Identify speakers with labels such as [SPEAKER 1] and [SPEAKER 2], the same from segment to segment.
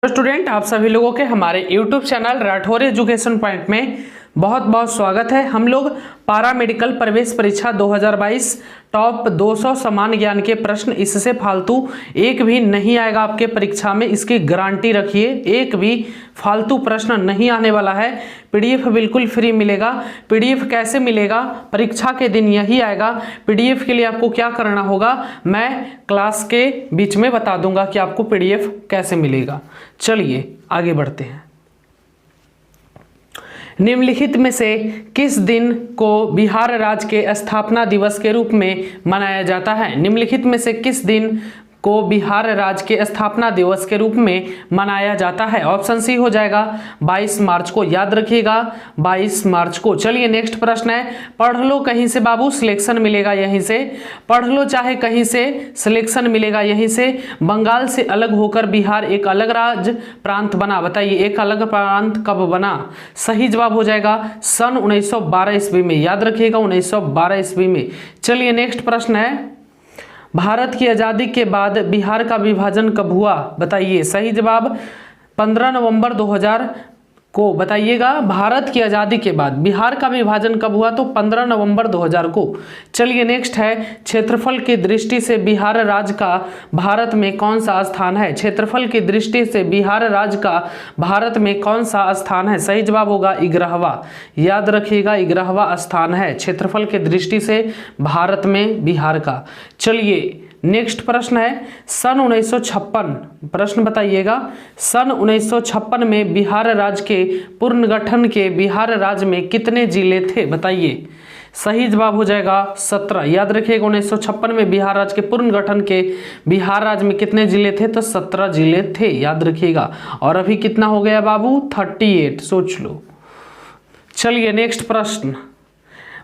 [SPEAKER 1] Student, आप सभी लोगों के हमारे YouTube channel Rathore education point में बहुत बहुत स्वागत है। हम लोग पारा मेडिकल प्रवेश परीक्षा 2022 टॉप 200 समान ज्ञान के प्रश्न, इससे फालतू एक भी नहीं आएगा आपके परीक्षा में, इसकी गारंटी रखिए। एक भी फालतू प्रश्न नहीं आने वाला है। पीडीएफ बिल्कुल फ्री मिलेगा। पीडीएफ कैसे मिलेगा? परीक्षा के दिन यही आएगा। पीडीएफ के लिए आपको क्या करना होगा, मैं क्लास के बीच में बता दूंगा कि आपको पीडीएफ कैसे मिलेगा। चलिए आगे बढ़ते हैं। निम्नलिखित में से किस दिन को बिहार राज्य के स्थापना दिवस के रूप में मनाया जाता है? निम्नलिखित में से किस दिन को बिहार राज्य के स्थापना दिवस के रूप में मनाया जाता है? ऑप्शन सी हो जाएगा 22 मार्च को। याद रखिएगा 22 मार्च को। चलिए नेक्स्ट प्रश्न है, पढ़ लो कहीं से बाबू सिलेक्शन मिलेगा यहीं से। पढ़ लो चाहे कहीं से, सिलेक्शन मिलेगा यहीं से। बंगाल से अलग होकर बिहार एक अलग राज्य प्रांत बना। बताइए एक अलग प्रांत कब बना? सही जवाब हो जाएगा सन 1912 ईस्वी में। याद रखिएगा 1912 ईस्वी में। चलिए नेक्स्ट प्रश्न है, भारत की आजादी के बाद बिहार का विभाजन कब हुआ? बताइए सही जवाब 15 नवंबर 2000 को। बताइएगा भारत की आजादी के बाद बिहार का विभाजन कब हुआ? तो 15 नवंबर 2000 को। चलिए नेक्स्ट है, क्षेत्रफल की दृष्टि से बिहार राज्य का भारत में कौन सा स्थान है? क्षेत्रफल की दृष्टि से बिहार राज्य का भारत में कौन सा स्थान है? सही जवाब होगा 11वां। याद रखिएगा 11वां स्थान है क्षेत्रफल की दृष्टि से भारत में बिहार का। चलिए नेक्स्ट प्रश्न है, सन 1956 प्रश्न बताइएगा, सन 1956 में बिहार राज्य के पुनर्गठन के बिहार राज्य में कितने जिले थे? बताइए सही जवाब हो जाएगा 17। याद रखिएगा 1956 में बिहार राज्य के पुनर्गठन के बिहार राज्य में कितने जिले थे? तो 17 जिले थे। याद रखिएगा। और अभी कितना हो गया बाबू? 38। सोच लो। चलिए नेक्स्ट प्रश्न,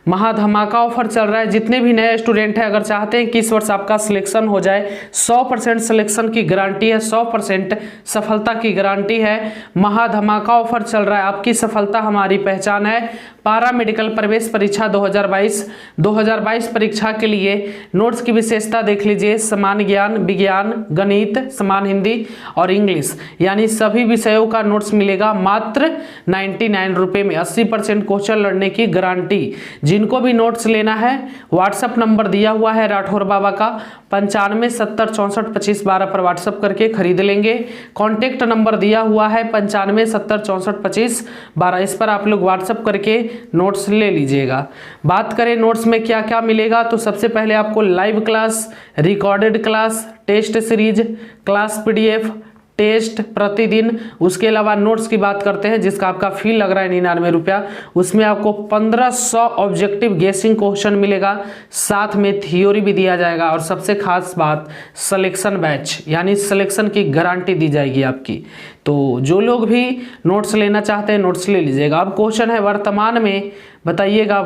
[SPEAKER 1] महाधमाका ऑफर चल रहा है। जितने भी नए स्टूडेंट हैं, अगर चाहते हैं कि इस वर्ष आपका सिलेक्शन हो जाए, 100% सिलेक्शन की गारंटी है, 100% सफलता की गारंटी है। महाधमाका ऑफर चल रहा है। आपकी सफलता हमारी पहचान है। पारा मेडिकल प्रवेश परीक्षा 2022 परीक्षा के लिए नोट्स की विशेषता देख लीजिए। समान ज्ञान, विज्ञान, गणित, समान हिंदी और इंग्लिश, यानी सभी विषयों का नोट्स मिलेगा मात्र 99 रुपये में। 80% क्वेश्चन लड़ने की गारंटी। जिनको भी नोट्स लेना है, व्हाट्सएप नंबर दिया हुआ है राठौर बाबा का 95 70 64 25 12 पर व्हाट्सएप करके खरीद लेंगे। कॉन्टेक्ट नंबर दिया हुआ है 95 70 64 25 12, इस पर आप लोग व्हाट्सएप करके नोट्स ले लीजिएगा। बात करें नोट्स में क्या क्या मिलेगा, तो सबसे पहले आपको live class, recorded class, test series, class PDF, test प्रतिदिन। उसके अलावा नोट्स की बात करते हैं जिसका आपका फी लग रहा है 99 रुपया। उसमें आपको 1500 ऑब्जेक्टिव गेसिंग क्वेश्चन मिलेगा, साथ में थ्योरी भी दिया जाएगा। और सबसे खास बात, सिलेक्शन बैच, यानी सिलेक्शन की गारंटी दी जाएगी आपकी। तो जो लोग भी नोट्स लेना चाहते हैं नोट्स ले लीजिएगा। अब क्वेश्चन है, वर्तमान में बताइएगा,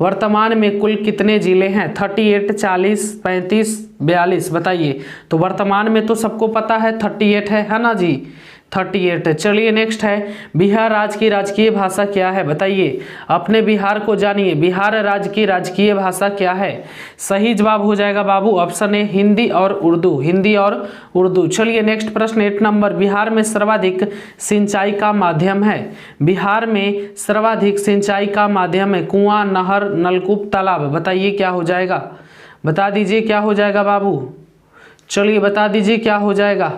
[SPEAKER 1] वर्तमान में कुल कितने जिले हैं? 38, 40, 35, 42। बताइए। तो वर्तमान में तो सबको पता है 38 है ना जी, 38। चलिए नेक्स्ट है, बिहार राज्य की राजकीय भाषा क्या है? बताइए। अपने बिहार को जानिए, बिहार राज्य की राजकीय भाषा क्या है? सही जवाब हो जाएगा बाबू ऑप्शन ए हिंदी और उर्दू। हिंदी और उर्दू। चलिए नेक्स्ट प्रश्न 8 नंबर, बिहार में सर्वाधिक सिंचाई का माध्यम है? बिहार में सर्वाधिक सिंचाई का माध्यम है कुआं, नहर, नलकूप, तालाब। बताइए क्या हो जाएगा? बता दीजिए क्या हो जाएगा बाबू? चलिए बता दीजिए क्या हो जाएगा?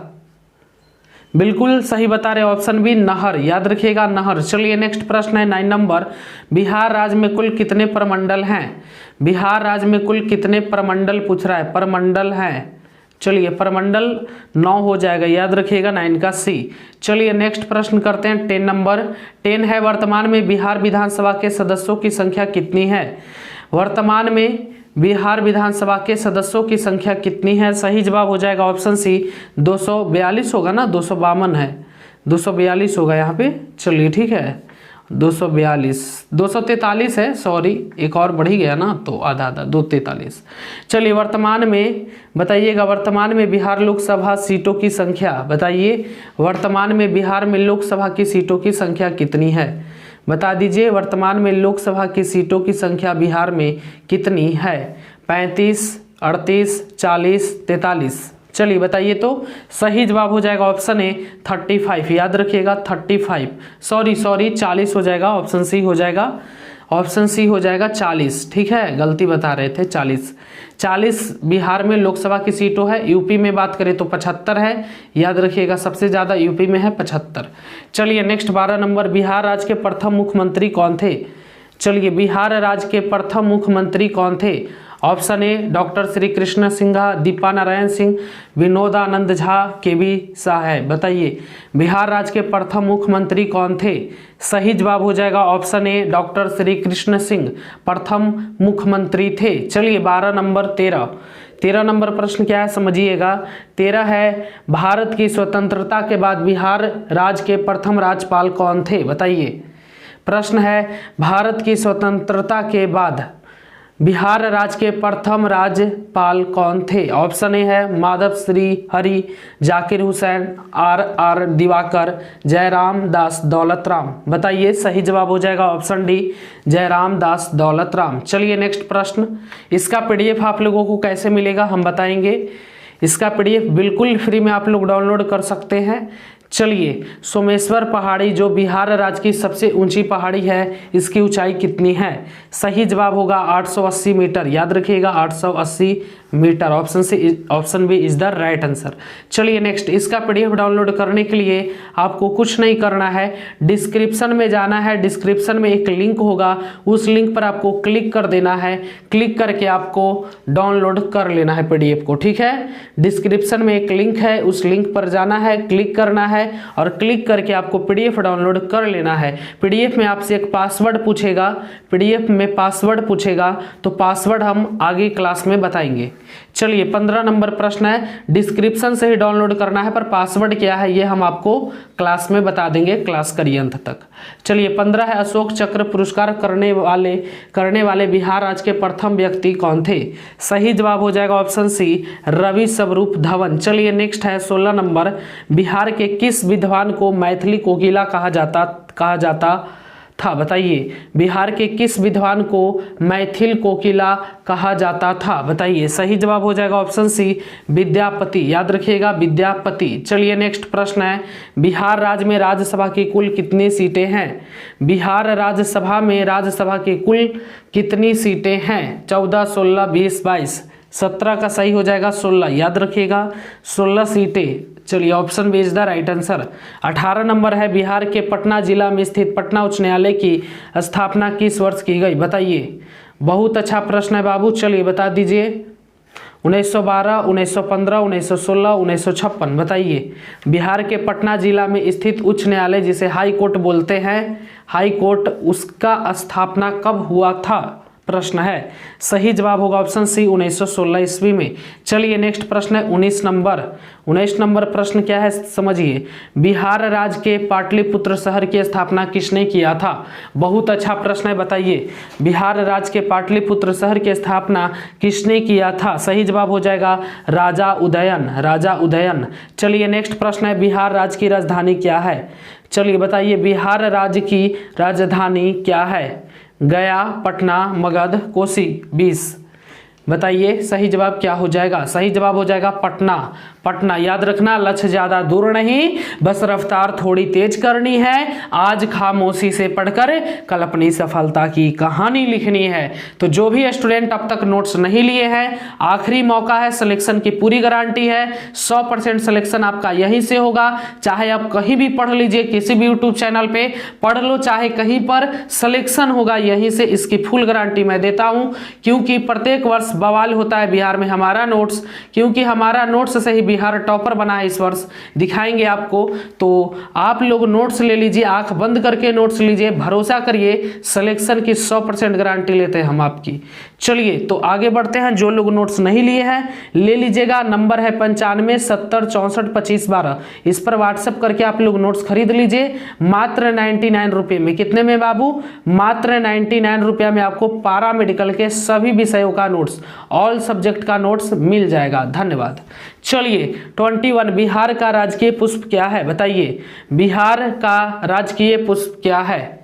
[SPEAKER 1] बिल्कुल सही बता रहे, ऑप्शन बी नहर। याद रखिएगा नहर। चलिए नेक्स्ट प्रश्न है 9 नंबर, बिहार राज्य में कुल कितने प्रमंडल हैं? बिहार राज्य में कुल कितने प्रमंडल पूछ रहा है? प्रमंडल हैं। चलिए प्रमंडल 9 हो जाएगा। याद रखिएगा 9 का सी। चलिए नेक्स्ट प्रश्न करते हैं 10 नंबर। 10 है, वर्तमान में बिहार विधानसभा के सदस्यों की संख्या कितनी है? वर्तमान में बिहार विधानसभा के सदस्यों की संख्या कितनी है? सही जवाब हो जाएगा ऑप्शन सी 242 होगा ना, 252 है, 242 होगा यहाँ पे। चलिए ठीक है 243 है, सॉरी एक और बढ़ ही गया ना, तो आधा आधा 243। चलिए वर्तमान में बताइएगा, वर्तमान में बिहार लोकसभा सीटों की संख्या। बताइए वर्तमान में बिहार में लोकसभा की सीटों की संख्या कितनी है? बता दीजिए वर्तमान में लोकसभा की सीटों की संख्या बिहार में कितनी है? 35, 38, 40, 43। चलिए बताइए, तो सही जवाब हो जाएगा ऑप्शन ए 35, याद रखिएगा 35, सॉरी 40 हो जाएगा, ऑप्शन सी हो जाएगा, ऑप्शन सी हो जाएगा 40, ठीक है, गलती बता रहे थे 40 बिहार में लोकसभा की सीटों है। यूपी में बात करें तो 75 है, याद रखिएगा सबसे ज़्यादा यूपी में है 75। चलिए नेक्स्ट 12 नंबर, बिहार राज्य के प्रथम मुख्यमंत्री कौन थे? चलिए बिहार राज्य के प्रथम मुख्यमंत्री कौन थे? Option A doctor Shri Krishna Sinha, Deepa Narayan Singh, Vinodanand Jha, KB Shah है। बताइए बिहार राज्य के प्रथम मुख्यमंत्री कौन थे? सही जवाब हो जाएगा option A doctor Shri Krishna Singh प्रथम मुख्यमंत्री थे। चलिए 12 नंबर 13 नंबर प्रश्न क्या है समझिएगा। 13 है, भारत की स्वतंत्रता के बाद बिहार राज्य के प्रथम राज्यपाल कौन थे? बताइए, प्रश्न है भारत की स्वतंत्रता के बाद बिहार राज्य के प्रथम राज्यपाल कौन थे? ऑप्शन ए है माधव श्री हरि, जाकिर हुसैन, आर दिवाकर, जयराम दास दौलतराम। बताइए सही जवाब हो जाएगा ऑप्शन डी जयराम दास दौलतराम। चलिए नेक्स्ट प्रश्न, इसका पीडीएफ आप लोगों को कैसे मिलेगा हम बताएंगे। इसका पीडीएफ बिल्कुल फ्री में आप लोग डाउनलोड कर सकते हैं। चलिए सोमेश्वर पहाड़ी जो बिहार राज्य की सबसे ऊंची पहाड़ी है, इसकी ऊंचाई कितनी है? सही जवाब होगा 880 मीटर, याद रखिएगा 880 metre. Option B is the right answer. चलिए नेक्स्ट, इसका पीडीएफ डाउनलोड करने के लिए आपको कुछ नहीं करना है, डिस्क्रिप्शन में जाना है। डिस्क्रिप्शन में एक लिंक होगा, उस लिंक पर आपको क्लिक कर देना है। क्लिक करके आपको डाउनलोड कर लेना है पीडीएफ को, ठीक है। डिस्क्रिप्शन में एक लिंक है, उस लिंक पर जाना है, क्लिक करना है और क्लिक करके आपको पीडीएफ डाउनलोड कर लेना है। पीडीएफ में आपसे एक पासवर्ड पूछेगा, पीडीएफ में पासवर्ड पूछेगा, तो पासवर्ड हम आगे क्लास में बताएंगे। चलिए 15 नंबर प्रश्न है, डिस्क्रिप्शन से ही डाउनलोड करना है, पर पासवर्ड क्या है ये हम आपको क्लास में बता देंगे, क्लास करिए अंत तक। चलिए 15 है, अशोक चक्र पुरस्कार करने वाले बिहार राज्य के प्रथम व्यक्ति कौन थे? सही जवाब हो जाएगा ऑप्शन सी रवि स्वरूप धवन। चलिए नेक्स्ट है 16 नंबर, बिहार के किस विद्वान को मैथिली कोकिला कहा जाता था? बताइए बिहार के किस विद्वान को मैथिल कोकिला कहा जाता था? बताइए सही जवाब हो जाएगा ऑप्शन सी विद्यापति, याद रखिएगा विद्यापति। चलिए नेक्स्ट प्रश्न है, बिहार राज्य में राज्यसभा की कुल कितनी सीटें हैं? बिहार राज्यसभा में राज्यसभा की कुल कितनी सीटें हैं? 14, 16, 20, 22, 17 का सही हो जाएगा 16, याद रखिएगा 16 सीटें। चलिए option B is the right answer. 18 number है, बिहार के पटना जिला में स्थित पटना उच्च न्यायालय की स्थापना किस वर्ष की गई? बताइए, बहुत अच्छा प्रश्न है बाबू, चलिए बता दीजिए। 1912, 1915, 1916, 1956। बताइए बिहार के पटना जिला में स्थित उच्च न्यायालय जिसे हाई कोर्ट बोलते हैं, हाई कोर्ट, उसका स्थापना कब हुआ था? प्रश्न है। सही जवाब होगा ऑप्शन सी 1916 ईस्वी में। चलिए नेक्स्ट प्रश्न है 19 नंबर प्रश्न क्या है समझिए। बिहार राज्य के पाटलिपुत्र शहर की स्थापना किसने किया था? बहुत अच्छा प्रश्न है, बताइए बिहार राज्य के पाटलिपुत्र शहर की स्थापना किसने किया था? सही जवाब हो जाएगा राजा उदयन। चलिए नेक्स्ट प्रश्न है, बिहार राज्य की राजधानी क्या है? चलिए बताइए बिहार राज्य की राजधानी क्या है? गया, पटना, मगध, कोसी। 20। बताइए सही जवाब क्या हो जाएगा? सही जवाब हो जाएगा पटना। याद रखना, लक्ष्य ज्यादा दूर नहीं, बस रफ्तार थोड़ी तेज करनी है। आज खामोशी से पढ़कर कल अपनी सफलता की कहानी लिखनी है। तो जो भी स्टूडेंट अब तक नोट्स नहीं लिए हैं, आखिरी मौका है, सिलेक्शन की पूरी गारंटी है, 100% सिलेक्शन आपका यहीं से होगा। चाहे आप कहीं भी पढ़ लीजिए, किसी भी यूट्यूब चैनल पे पढ़ लो, चाहे कहीं पर, सिलेक्शन होगा यहीं से, इसकी फुल गारंटी मैं देता हूं। क्योंकि प्रत्येक वर्ष बवाल होता है बिहार में हमारा नोट्स, क्योंकि हमारा नोट्स से ही बिहार टॉपर बना है इस वर्ष, दिखाएंगे आपको। तो आप लोग नोट्स ले लीजिए, आंख बंद करके नोट्स लीजिए, भरोसा करिए, सिलेक्शन की 100% गारंटी लेते हैं हम आपकी। चलिए तो आगे बढ़ते हैं, जो लोग नोट्स नहीं लिए हैं ले लीजिएगा। नंबर है 95 70 64 25 12, इस पर व्हाट्सएप करके आप लोग नोट्स खरीद लीजिए मात्र 99 रुपये में। कितने में बाबू? मात्र 99 रुपया में आपको पारा मेडिकल के सभी विषयों का नोट्स, ऑल सब्जेक्ट का नोट्स मिल जाएगा। धन्यवाद। चलिए 21, बिहार का राजकीय पुष्प क्या है? बताइए बिहार का राजकीय पुष्प क्या है?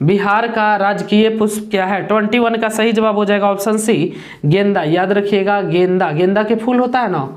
[SPEAKER 1] बिहार का राजकीय पुष्प क्या है? 21 का सही जवाब हो जाएगा ऑप्शन सी गेंदा। याद रखिएगा गेंदा के फूल होता है ना,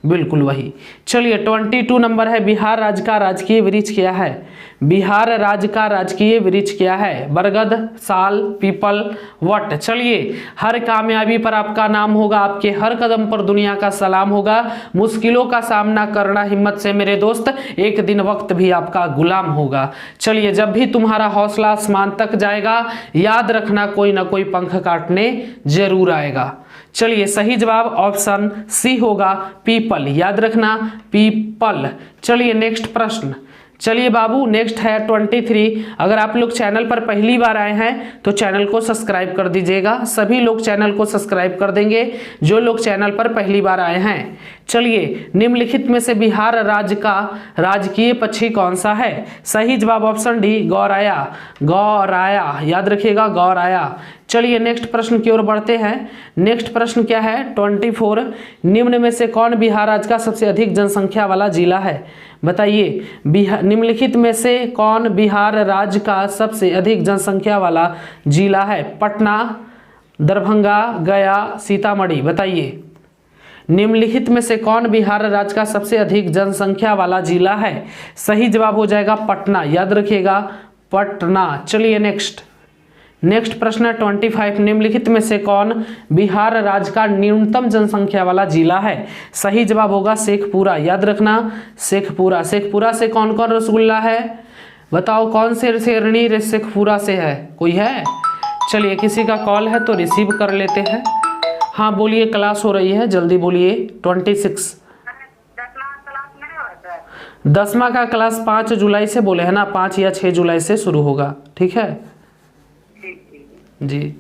[SPEAKER 1] बिल्कुल वही। चलिए 22 नंबर है, बिहार राज्य का राजकीय वृक्ष क्या है? बिहार राज्य का राजकीय वृक्ष क्या है? बरगद, साल, पीपल, वट। चलिए, हर कामयाबी पर आपका नाम होगा, आपके हर कदम पर दुनिया का सलाम होगा। मुश्किलों का सामना करना हिम्मत से मेरे दोस्त, एक दिन वक्त भी आपका गुलाम होगा। चलिए, जब भी तुम्हारा हौसला आसमान तक जाएगा, याद रखना कोई ना कोई पंख काटने जरूर आएगा। चलिए, सही जवाब ऑप्शन सी होगा, पीपल। याद रखना, पीपल। चलिए नेक्स्ट प्रश्न। चलिए बाबू, नेक्स्ट है 23। अगर आप लोग चैनल पर पहली बार आए हैं तो चैनल को सब्सक्राइब कर दीजिएगा। सभी लोग चैनल को सब्सक्राइब कर देंगे जो लोग चैनल पर पहली बार आए हैं। चलिए, निम्नलिखित में से बिहार राज्य का राजकीय पक्षी कौन सा है? सही जवाब ऑप्शन डी, गौराया। गौराया, याद रखिएगा, गौराया। चलिए नेक्स्ट प्रश्न की ओर बढ़ते हैं। नेक्स्ट प्रश्न क्या है? 24। निम्न में से कौन बिहार राज्य का सबसे अधिक जनसंख्या वाला जिला है? बताइए, निम्नलिखित में से कौन बिहार राज्य का सबसे अधिक जनसंख्या वाला जिला है? पटना, दरभंगा, गया, सीतामढ़ी। बताइए, निम्नलिखित में से कौन बिहार राज्य का सबसे अधिक जनसंख्या वाला जिला है? सही जवाब हो जाएगा पटना। याद रखिएगा, पटना। चलिए नेक्स्ट प्रश्न है 25। निम्नलिखित में से कौन बिहार राज्य का न्यूनतम जनसंख्या वाला जिला है? सही जवाब होगा शेखपुरा। याद रखना, शेखपुरा। शेखपुरा से कौन कौन रसगुल्ला है? बताओ, कौन से शेरनी शेखपुरा से है? कोई है? चलिए, किसी का कॉल है तो रिसीव कर लेते हैं। हाँ बोलिए, क्लास हो रही है, जल्दी बोलिए। 26 10वां का क्लास 5 जुलाई से बोले है ना, 5 या 6 जुलाई से शुरू होगा। ठीक है जी।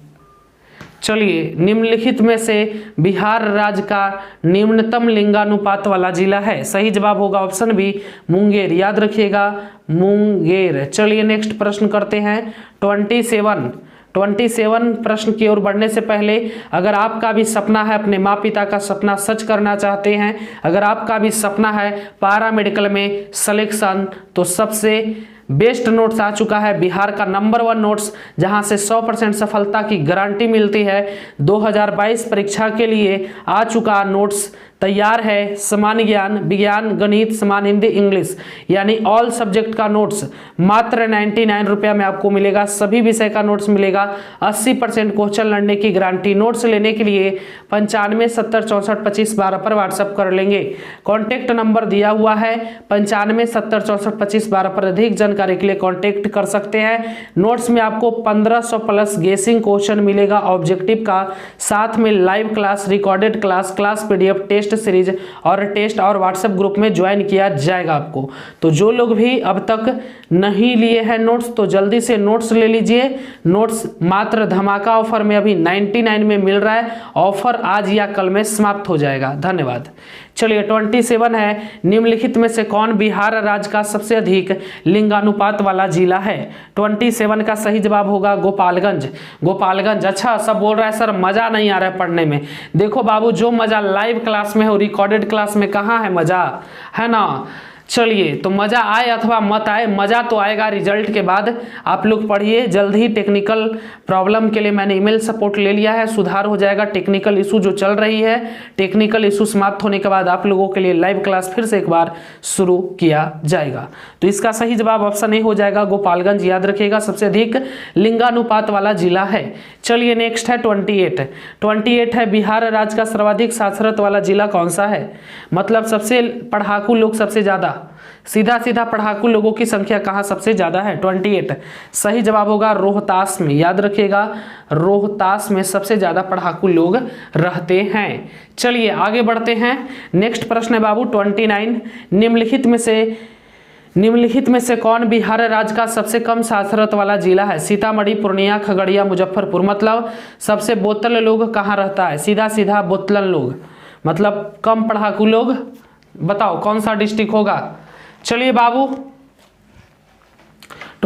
[SPEAKER 1] चलिए, निम्नलिखित में से बिहार राज्य का निम्नतम लिंगानुपात वाला जिला है? सही जवाब होगा ऑप्शन बी, मुंगेर। याद रखिएगा, मुंगेर। चलिए नेक्स्ट प्रश्न करते हैं 27 प्रश्न की ओर बढ़ने से पहले, अगर आपका भी सपना है अपने माँ पिता का सपना सच करना चाहते हैं, अगर आपका भी सपना है पैरा मेडिकल में सिलेक्शन, तो सबसे बेस्ट नोट्स आ चुका है, बिहार का नंबर 1 नोट्स, जहां से 100% सफलता की गारंटी मिलती है। 2022 परीक्षा के लिए आ चुका नोट्स तैयार है। समान ज्ञान, विज्ञान, गणित, समान हिंदी, इंग्लिश, यानी ऑल सब्जेक्ट का नोट्स मात्र 99 रुपया में आपको मिलेगा। सभी विषय का नोट्स मिलेगा। 80% क्वेश्चन लड़ने की गारंटी। नोट्स लेने के लिए 95 70 64 25 12 पर व्हाट्सअप कर लेंगे। कॉन्टैक्ट नंबर दिया हुआ है 95 70 64 25 12 पर अधिक जानकारी के लिए कॉन्टैक्ट कर सकते हैं। नोट्स में आपको 1500 प्लस गेसिंग क्वेश्चन मिलेगा ऑब्जेक्टिव का, साथ में live class, recorded class PDF, test series और टेस्ट और व्हाट्सएप ग्रुप में ज्वाइन किया जाएगा आपको। तो जो लोग भी अब तक नहीं लिए हैं नोट्स, तो जल्दी से नोट्स ले लीजिए। नोट्स मात्र धमाका ऑफर में अभी 99 में मिल रहा है। ऑफर आज या कल में समाप्त हो जाएगा। धन्यवाद। चलिए 27 है, निम्नलिखित में से कौन बिहार राज्य का सबसे अधिक लिंगानुपात वाला जिला है? 27 का सही जवाब होगा गोपालगंज। गोपालगंज। अच्छा, सब बोल रहा है सर मजा नहीं आ रहा है पढ़ने में। देखो बाबू, जो मजा लाइव क्लास में हो, रिकॉर्डेड क्लास में कहाँ है मजा, है ना। चलिए, तो मजा आए अथवा मत आए, मजा तो आएगा रिजल्ट के बाद। आप लोग पढ़िए। जल्द ही टेक्निकल प्रॉब्लम के लिए मैंने ईमेल सपोर्ट ले लिया है, सुधार हो जाएगा। टेक्निकल इशू जो चल रही है, टेक्निकल इशू समाप्त होने के बाद आप लोगों के लिए लाइव क्लास फिर से एक बार शुरू किया जाएगा। तो इसका सही जवाब ऑप्शन ए हो जाएगा, गोपालगंज। याद रखिएगा, सबसे अधिक लिंगानुपात वाला जिला है। चलिए नेक्स्ट है 28 है, बिहार राज्य का सर्वाधिक साक्षरता वाला जिला कौन सा है? मतलब सबसे पढ़ाकू लोग सबसे ज्यादा, सीधा पढ़ाकू लोगों की संख्या कहाँ सबसे ज्यादा है? 28। सही जवाब होगा रोहतास में। याद रखिएगा, रोहतास में सबसे ज्यादा पढ़ाकू लोग रहते हैं। चलिए आगे बढ़ते हैं। नेक्स्ट प्रश्न है बाबू 29। निम्नलिखित में से कौन बिहार राज्य का सबसे कम साक्षरता वाला जिला है? सीतामढ़ी, पूर्णिया, खगड़िया, मुजफ्फरपुर। मतलब सबसे बोतल लोग कहाँ रहता है? सीधा बोतल लोग, मतलब कम पढ़ाकू लोग। बताओ कौन सा डिस्ट्रिक्ट होगा? चलिए बाबू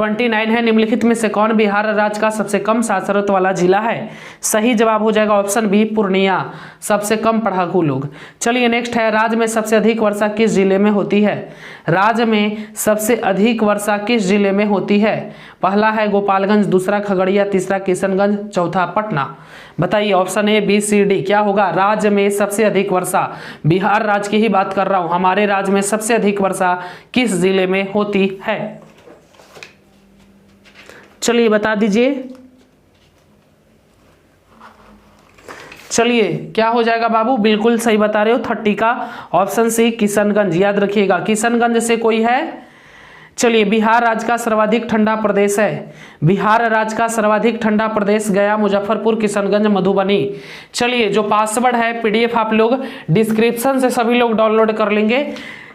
[SPEAKER 1] 29 है। निम्नलिखित में से कौन बिहार राज्य का सबसे कम साक्षरता वाला जिला है? सही जवाब हो जाएगा ऑप्शन बी पूर्णिया, सबसे कम पढ़ाकू लोग। चलिए नेक्स्ट है, राज्य में सबसे अधिक वर्षा किस जिले में होती है? राज्य में सबसे अधिक वर्षा किस जिले में होती है? पहला है गोपालगंज, दूसरा खगड़िया, तीसरा किशनगंज, चौथा पटना। बताइए option A B C D क्या होगा? राज्य में सबसे अधिक वर्षा, बिहार राज्य की ही बात कर रहा हूं, हमारे राज्य में सबसे अधिक वर्षा किस जिले में होती है? चलिए बता दीजिए। चलिए क्या हो जाएगा बाबू? बिल्कुल सही बता रहे हो, 30 का ऑप्शन सी किशनगंज। याद रखिएगा किशनगंज से कोई है? चलिए बिहार राज्य का सर्वाधिक ठंडा प्रदेश है, बिहार राज्य का सर्वाधिक ठंडा प्रदेश गया, मुजफ्फरपुर, किशनगंज, मधुबनी। चलिए जो पासवर्ड है पीडीएफ आप लोग डिस्क्रिप्शन से सभी लोग डाउनलोड कर लेंगे।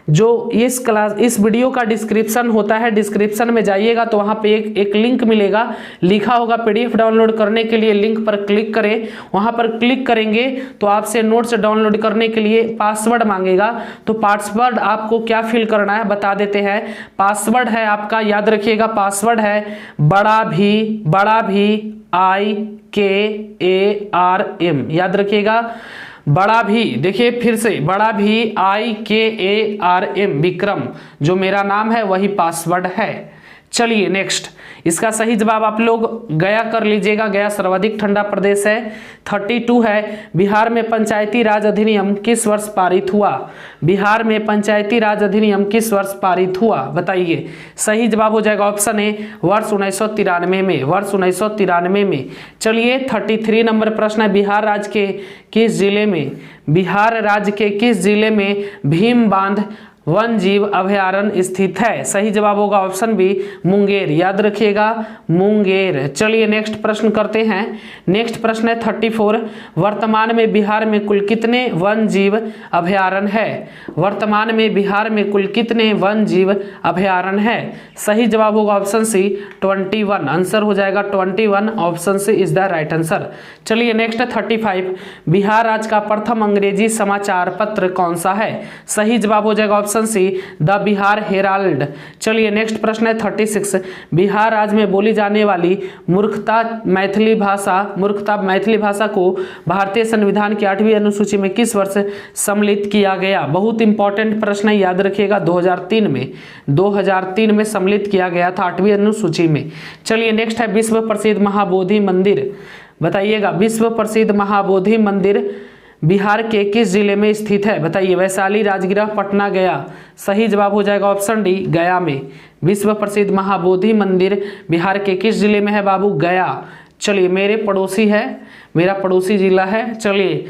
[SPEAKER 1] जो इस वीडियो का डिस्क्रिप्शन होता है, डिस्क्रिप्शन में जाइएगा तो वहाँ पे एक लिंक मिलेगा, लिखा होगा पीडीएफ डाउनलोड करने के लिए, लिंक पर क्लिक करें। वहाँ पर क्लिक करेंगे तो आपसे नोट्स डाउनलोड करने के लिए पासवर्ड मांगेगा। तो पासवर्ड आपको क्या फिल करना है बता देते हैं। पासवर्ड है आपका, याद रखिएगा, पासवर्ड है बड़ा भी IKARM। याद रखिएगा बड़ा भी, देखिए फिर से बड़ा भी IKARM विक्रम, जो मेरा नाम है वही पासवर्ड है। चलिए नेक्स्ट, इसका सही जवाब आप लोग गया कर लीजिएगा, गया सर्वाधिक ठंडा प्रदेश है। 32 है, बिहार में पंचायती राज अधिनियम किस वर्ष पारित हुआ? बिहार में पंचायती राज अधिनियम किस वर्ष पारित हुआ? बताइए सही जवाब हो जाएगा ऑप्शन ए वर्ष 1993 में, वर्ष 1993 में। चलिए 33 नंबर प्रश्न है, बिहार राज्य के किस जिले में, बिहार राज्य के किस जिले में भीम बांध वन जीव अभयारण्य स्थित है? सही जवाब होगा ऑप्शन बी मुंगेर। याद रखिएगा मुंगेर। चलिए नेक्स्ट प्रश्न करते हैं। नेक्स्ट प्रश्न है 34, वर्तमान में बिहार में कुल कितने वन जीव अभयारण्य है? वर्तमान में बिहार में कुल कितने वन जीव अभयारण्य है? सही जवाब होगा ऑप्शन सी 21, आंसर हो जाएगा 21, option C is the right answer. चलिए नेक्स्ट 35, बिहार राज्य का प्रथम अंग्रेजी समाचार पत्र कौन सा है? सही जवाब हो जाएगा option see the Bihar Herald. चलिए नेक्स्ट प्रश्न है 36, बिहार राज्य में बोली जाने वाली मूर्खता मैथिली भाषा को भारतीय संविधान की 8वीं अनुसूची में किस वर्ष सम्मिलित किया गया? बहुत इंपॉर्टेंट प्रश्न है, याद रखिएगा 2003 में सम्मिलित किया गया था 8वीं अनुसूची में। चलिए नेक्स्ट है विश्व प्रसिद्ध महाबोधि मंदिर। बताइएगा विश्व प्रसिद्ध महाबोधि मंदिर बिहार के किस जिले में स्थित है? बताइए वैशाली, राजगीर, पटना, गया। सही जवाब हो जाएगा ऑप्शन डी गया में। विश्व प्रसिद्ध महाबोधि मंदिर बिहार के किस जिले में है बाबू? गया। चलिए मेरे पड़ोसी है, मेरा पड़ोसी जिला है। चलिए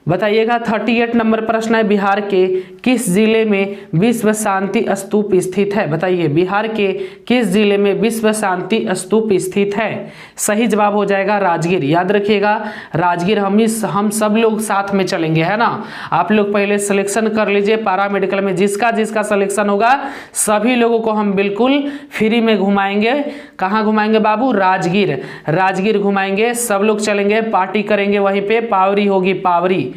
[SPEAKER 1] बताइएगा 38 नंबर प्रश्न है, बिहार के किस जिले में विश्व शांति स्तूप स्थित है? बताइए बिहार के किस जिले में विश्व शांति स्तूप स्थित है? सही जवाब हो जाएगा राजगीर। याद रखिएगा राजगीर, हम सब लोग साथ में चलेंगे, है ना। आप लोग पहले सिलेक्शन कर लीजिए, पैरा मेडिकल में जिसका सिलेक्शन होगा सभी लोगों को हम बिल्कुल फ्री में घुमाएंगे। कहाँ घुमाएंगे बाबू? राजगीर। राजगीर घुमाएंगे, सब लोग चलेंगे, पार्टी करेंगे, वहीं पे पावरी होगी, पावरी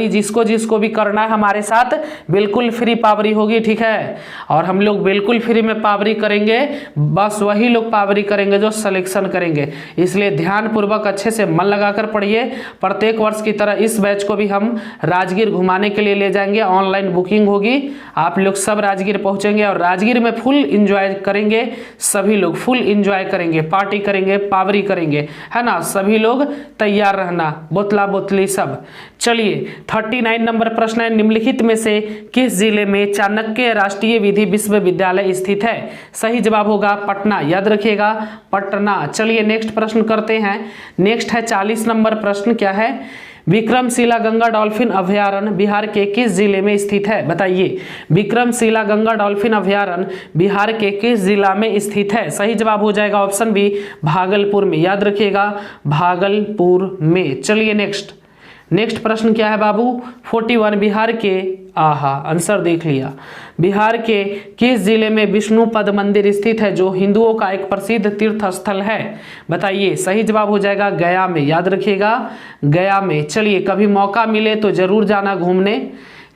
[SPEAKER 1] जिसको भी करना है हमारे साथ बिल्कुल फ्री पावरी होगी, ठीक है। और हम लोग बिल्कुल फ्री में पावरी करेंगे, बस वही लोग पावरी करेंगे जो सिलेक्शन करेंगे। इसलिए ध्यान पूर्वक अच्छे से मन लगाकर पढ़िए। प्रत्येक वर्ष की तरह इस बैच को भी हम राजगीर घुमाने के लिए ले जाएंगे, ऑनलाइन बुकिंग होगी, आप लोग सब राजगीर पहुंचेंगे और राजगीर में फुल इंजॉय करेंगे। सभी लोग फुल इंजॉय करेंगे, पार्टी करेंगे, पावरी करेंगे, है ना। सभी लोग तैयार रहना, बोतला बोतली सब। चलिए 39 नंबर प्रश्न है, निम्नलिखित में से किस जिले में चाणक्य राष्ट्रीय विधि विश्वविद्यालय स्थित है? सही जवाब होगा पटना। याद रखिएगा पटना। चलिए नेक्स्ट प्रश्न करते हैं। नेक्स्ट है 40 नंबर प्रश्न, क्या है? विक्रमशिला गंगा डॉल्फिन अभयारण्य बिहार के किस जिले में स्थित है? बताइए विक्रमशिला गंगा डॉल्फिन अभयारण्य बिहार के किस जिला में स्थित है? सही जवाब हो जाएगा ऑप्शन बी भागलपुर में। याद रखिएगा भागलपुर में। चलिए नेक्स्ट प्रश्न क्या है बाबू? 41, बिहार के आंसर देख लिया, बिहार के किस जिले में विष्णुपद मंदिर स्थित है जो हिंदुओं का एक प्रसिद्ध तीर्थ स्थल है? बताइए सही जवाब हो जाएगा गया में। याद रखिएगा गया में। चलिए कभी मौका मिले तो जरूर जाना घूमने।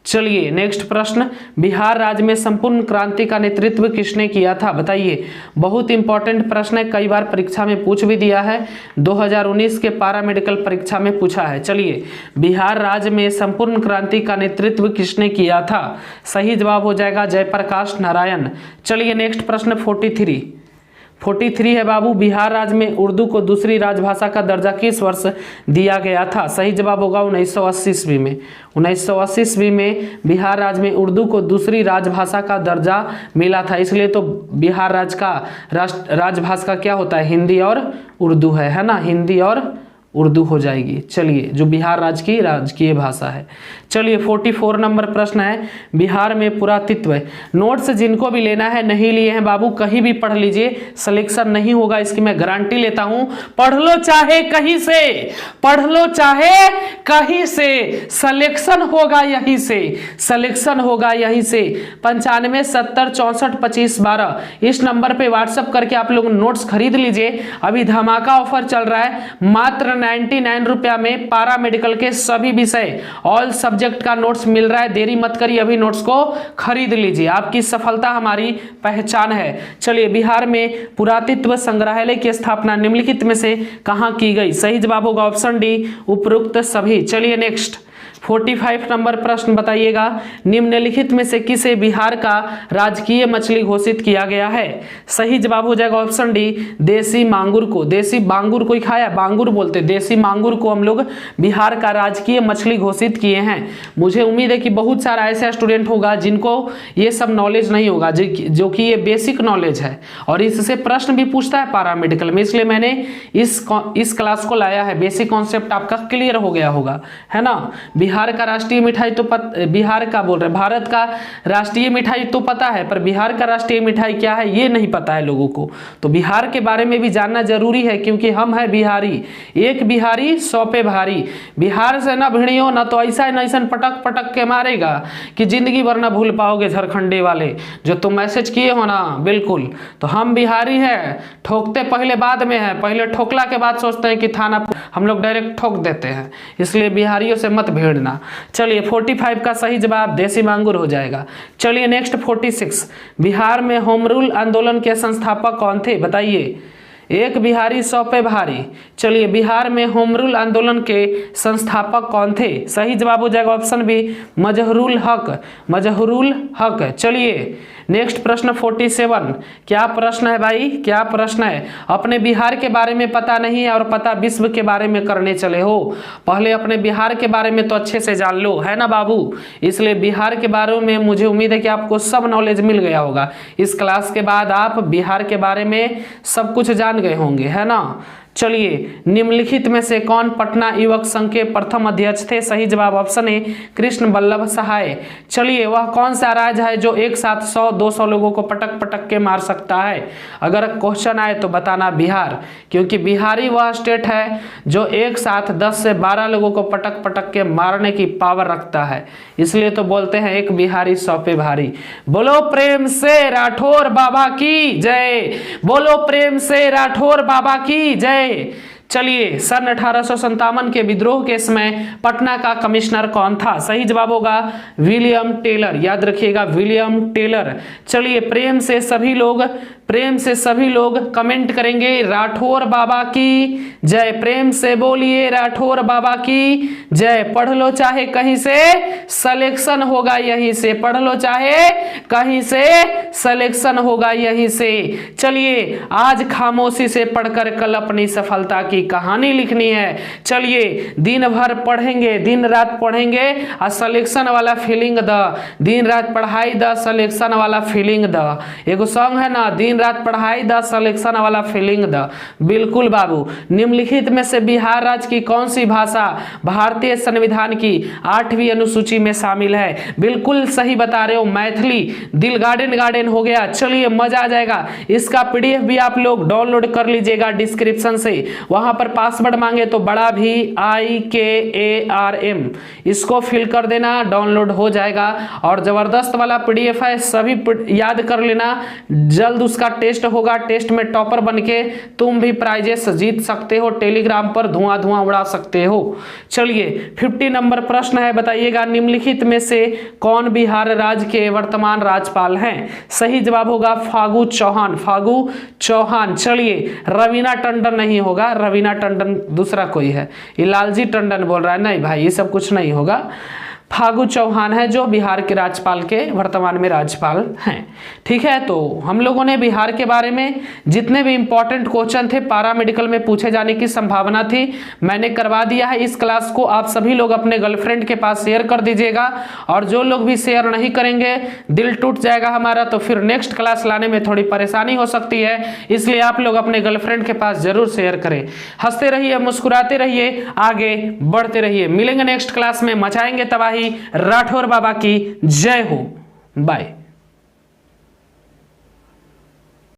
[SPEAKER 1] चलिए नेक्स्ट प्रश्न, बिहार राज्य में संपूर्ण क्रांति का नेतृत्व किसने किया था, बताइए। बहुत इंपॉर्टेंट प्रश्न है, कई बार परीक्षा में पूछ भी दिया है, 2019 के पारा मेडिकल परीक्षा में पूछा है। चलिए, बिहार राज्य में संपूर्ण क्रांति का नेतृत्व किसने किया था, सही जवाब हो जाएगा जयप्रकाश नारायण। चलिए नेक्स्ट प्रश्न 43 है बाबू, बिहार राज्य में उर्दू को दूसरी राजभाषा का दर्जा किस वर्ष दिया गया था, सही जवाब होगा 1980 ईस्वी में। 1980 ईस्वी में बिहार राज्य में उर्दू को दूसरी राजभाषा का दर्जा मिला था, इसलिए तो बिहार राज्य का राजभाषा का क्या होता है, हिंदी और उर्दू है ना, हिंदी और उर्दू हो जाएगी। चलिए, जो बिहार राज्य की राजकीय भाषा है। चलिए 44 नंबर प्रश्न है, बिहार में पुरातत्व। नोट्स जिनको भी लेना है, नहीं लिए हैं बाबू, कहीं भी पढ़ लीजिए, सिलेक्शन नहीं होगा इसकी मैं गारंटी लेता हूं। पढ़ लो चाहे कहीं से, पढ़ लो चाहे कहीं से, सिलेक्शन होगा यहीं से, सिलेक्शन होगा यहीं से। 95 70 64 25 12 इस नंबर पे व्हाट्सएप करके आप लोग नोट्स खरीद लीजिए। अभी धमाका ऑफर चल रहा है, मात्र 99 रुपया में पारा मेडिकल के सभी विषय ऑल सब्जेक्ट का नोट्स मिल रहा है। देरी मत करिए, अभी नोट्स को खरीद लीजिए, आपकी सफलता हमारी पहचान है। चलिए, बिहार में पुरातत्व संग्रहालय की स्थापना निम्नलिखित में से कहां की गई, सही जवाब होगा ऑप्शन डी, उपरोक्त सभी। चलिए नेक्स्ट 45 नंबर प्रश्न बताइएगा, निम्नलिखित में से किसे बिहार का राजकीय मछली घोषित किया गया है, सही जवाब हो जाएगा ऑप्शन डी, देसी मांगुर को। देसी बांगुर कोई खाया, बांगुर बोलते, देसी मांगुर को हम लोग बिहार का राजकीय मछली घोषित किए हैं। मुझे उम्मीद है कि बहुत सारा ऐसा स्टूडेंट होगा जिनको ये सब नॉलेज नहीं होगा, जो कि ये बेसिक नॉलेज है और इससे प्रश्न भी पूछता है पारा मेडिकल में, इसलिए मैंने इस क्लास को लाया है। बेसिक कॉन्सेप्ट आपका क्लियर हो गया होगा, है ना। बिहार का राष्ट्रीय मिठाई तो बिहार का बोल रहे, भारत का राष्ट्रीय मिठाई तो पता है, पर बिहार का राष्ट्रीय मिठाई क्या है ये नहीं पता है लोगों को। तो बिहार के बारे में भी जानना जरूरी है, क्योंकि हम है बिहारी, एक बिहारी 100 पे भारी। बिहार से ना भिड़ियो ना, तो ऐसा पटक पटक के मारेगा कि जिंदगी भर ना भूल पाओगे झारखंडे वाले जो तुम मैसेज किए हो ना। बिल्कुल, तो हम बिहारी हैं, ठोकते पहले बाद में है, पहले ठोकला के बाद सोचते हैं कि थाना, हम लोग डायरेक्ट ठोक देते हैं, इसलिए बिहारियों से मत भिड़ना। चलिए 45 का सही जवाब देसी मांगुर हो जाएगा। चलिए नेक्स्ट 46, बिहार में होम रूल आंदोलन के संस्थापक कौन थे, बताइए। एक बिहारी 100 पे भारी। चलिए, बिहार में होम रूल आंदोलन के संस्थापक कौन थे, सही जवाब हो जाएगा ऑप्शन बी, मजहरूल हक, मजहरूल हक। चलिए नेक्स्ट प्रश्न 47, क्या प्रश्न है भाई, क्या प्रश्न है, अपने बिहार के बारे में पता नहीं है और पता विश्व के बारे में करने चले हो। पहले अपने बिहार के बारे में तो अच्छे से जान लो, है ना बाबू। इसलिए बिहार के बारे में मुझे उम्मीद है कि आपको सब नॉलेज मिल गया होगा। इस क्लास के बाद आप बिहार के बारे में सब कुछ जान गए होंगे, है ना। चलिए, निम्नलिखित में से कौन पटना युवक संघ के प्रथम अध्यक्ष थे, सही जवाब ऑप्शन ए, कृष्ण वल्लभ सहाय। चलिए, वह कौन सा राज्य है जो एक साथ 100-200 लोगों को पटक पटक के मार सकता है, अगर क्वेश्चन आए तो बताना बिहार, क्योंकि बिहारी वह स्टेट है जो एक साथ 10 से 12 लोगों को पटक पटक के मारने की पावर रखता है, इसलिए तो बोलते हैं एक बिहारी 100 पे भारी। बोलो प्रेम से राठौर बाबा की जय, बोलो प्रेम से राठौर बाबा की जय। चलिए, सन 1857 के विद्रोह के समय पटना का कमिश्नर कौन था, सही जवाब होगा विलियम टेलर, याद रखिएगा विलियम टेलर। चलिए, प्रेम से सभी लोग कमेंट करेंगे राठौर बाबा की जय, प्रेम से बोलिए राठौर बाबा की जय। पढ़ लो चाहे कहीं से, सिलेक्शन होगा यहीं से, पढ़ लो चाहे कहीं से, सिलेक्शन होगा यहीं से। चलिए, आज खामोशी से पढ़कर कल अपनी सफलता की कहानी लिखनी है। चलिए, दिन भर पढ़ेंगे, दिन रात पढ़ेंगे और सिलेक्शन वाला फीलिंग द, दिन रात पढ़ाई द सिलेक्शन वाला फीलिंग द। एगो सॉन्ग है ना, दिन रात पढ़ाई द सिलेक्शन वाला फीलिंग द। बिल्कुल बाबू, निम्नलिखित में से बिहार राज्य की कौन सी भाषा भारतीय संविधान की 8वीं अनुसूची में शामिल है, बिल्कुल सही बता रहे हो, मैथिली। दिल गार्डन हो गया। चलिए, मजा आ जाएगा। इसका PDF भी आप लोग डाउनलोड कर लीजिएगा डिस्क्रिप्शन से, वहां पर पासवर्ड मांगे तो बड़ा भी IKARM, इसको फिल कर देना, डाउनलोड हो जाएगा। और जबरदस्त वाला PDF है, सभी याद कर लेना, जल्द उसका टेस्ट होगा। टेस्ट में टॉपर बनके तुम भी प्राइजेस जीत सकते हो, टेलीग्राम पर धुआं धुआं उड़ा सकते हो। चलिए 50 नंबर प्रश्न है, बताइएगा निम्नलिखित में से कौन बिहार राज्य के वर्तमान राज्यपाल हैं? सही जवाब होगा फागू चौहान, फागू चौहान। चलिए रवीना टंडन नहीं होगा, रवीना टंडन दूसरा कोई है, ये लालजी टंडन बोल रहा है, नहीं भाई ये सब कुछ नहीं होगा। फागू चौहान है जो बिहार के राज्यपाल के वर्तमान में राज्यपाल हैं। ठीक है, तो हम लोगों ने बिहार के बारे में जितने भी इंपॉर्टेंट क्वेश्चन थे पारा मेडिकल में पूछे जाने की संभावना थी मैंने करवा दिया है। इस क्लास को आप सभी लोग अपने गर्लफ्रेंड के पास शेयर कर दीजिएगा, और जो लोग भी शेयर नहीं करेंगे दिल टूट जाएगा हमारा, तो फिर नेक्स्ट क्लास लाने में थोड़ी परेशानी हो सकती है, इसलिए आप लोग अपने गर्लफ्रेंड के पास जरूर शेयर करें। हंसते रहिए, मुस्कुराते रहिए, आगे बढ़ते रहिए। मिलेंगे नेक्स्ट क्लास में, मचाएंगे तबाही। राठौर बाबा की जय हो। बाय।